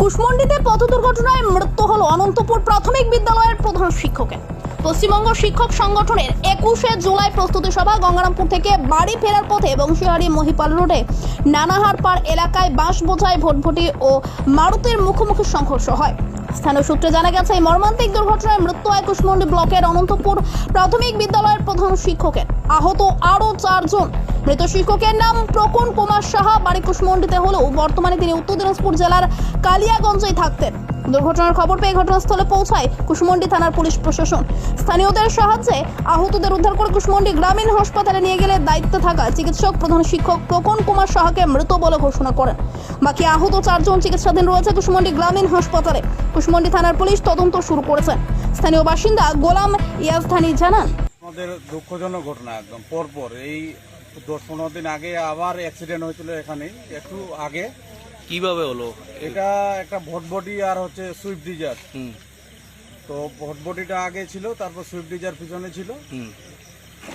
কুশমন্ডিতে পথ দুর্ঘটনায় মৃত্যু হল অনন্তপুর প্রাথমিক বিদ্যালয়ের প্রধান শিক্ষকের। পশ্চিমবঙ্গ শিক্ষক সংগঠনের 21শে জুলাই প্রস্তুতি সভা গঙ্গারামপুর থেকে বাড়ি ফেরার পথে বংশীহারি মহিপাল রোডে নানাহার পাড় এলাকায় বাঁশ বোঝাই ভটভটি ও মারুতির মুখোমুখি সংঘর্ষ হয়। স্থানীয় সূত্রে জানা গেছে, এই মর্মান্তিক দুর্ঘটনায় মৃত্যু হয় কুশমন্ডি ব্লকের অনন্তপুর প্রাথমিক বিদ্যালয়ের প্রধান শিক্ষকের। আহত আরও 4 জন। মৃত শিক্ষকের নাম প্রকন কুমার সাহা, বাড়ি কুশমন্ডিতে হলেও বর্তমানে তিনি উত্তর দিনাজপুর জেলার কালিয়াগঞ্জেই থাকতেন। দুর্ঘটনার খবর পেয়ে ঘটনাস্থলে পৌঁছায় কুশমন্ডি থানার পুলিশ প্রশাসন। স্থানীয়দের সাহায্যে আহতদের উদ্ধার করে কুশমন্ডি গ্রামীণ হাসপাতালে নিয়ে গেলে দায়িত্বে থাকা চিকিৎসক প্রধান শিক্ষক প্রকন কুমার সাহাকে মৃত বলে ঘোষণা করেন। বাকি আহত 4 জন চিকিৎসাধীন রয়েছে কুশমন্ডি গ্রামীণ হাসপাতালে। কুশমন্ডি থানার পুলিশ তদন্ত শুরু করেছে। স্থানীয় বাসিন্দা গোলাম ইয়াজধানি জানান, আমাদের দুঃখজনক ঘটনা একদম পরপর এই 10-15 দিন আগে আবার অ্যাক্সিডেন্ট হয়েছিল এখানে একটু আগে। কিভাবে হলো? এটা একটা ভটভটি আর হচ্ছে সুইফট ডিজার। তো ভটভটিটা আগে ছিল, তারপর সুইফট ডিজার পিছনে ছিল।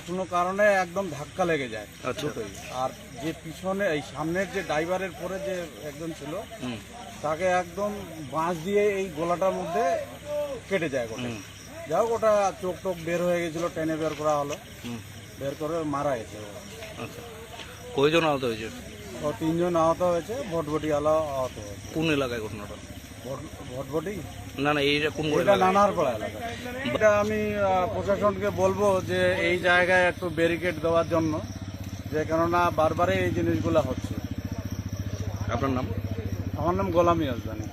কোনো কারণে একদম ধাক্কা লেগে যায় দুটোই। আর যে পিছনে এই সামনের যে ড্রাইভারের পরে যে একজন ছিল তাকে একদম বাঁশ দিয়ে এই গলাটার মধ্যে কেটে যায় গোটা। যাই হোক, ওটা চোখ টোক বের হয়ে গেছিল, টেনে বের করা হলো, বের করে মারা গেছে। আচ্ছা, কয়জন আহত হয়েছে? ও 3 জন আহত হয়েছে, ভটভটিওয়ালা আহত হয়েছে। কোন এলাকায় ঘটনাটা? ভটভটি না না, এইটা কোন এটা নানারপাড়া এলাকা। এটা আমি প্রশাসনকে বলবো যে এই জায়গায় একটু ব্যারিকেড দেওয়ার জন্য, যে কেননা বারবারই এই জিনিসগুলো হচ্ছে। আপনার নাম? আমার নাম গোলাম ইয়াজদানি।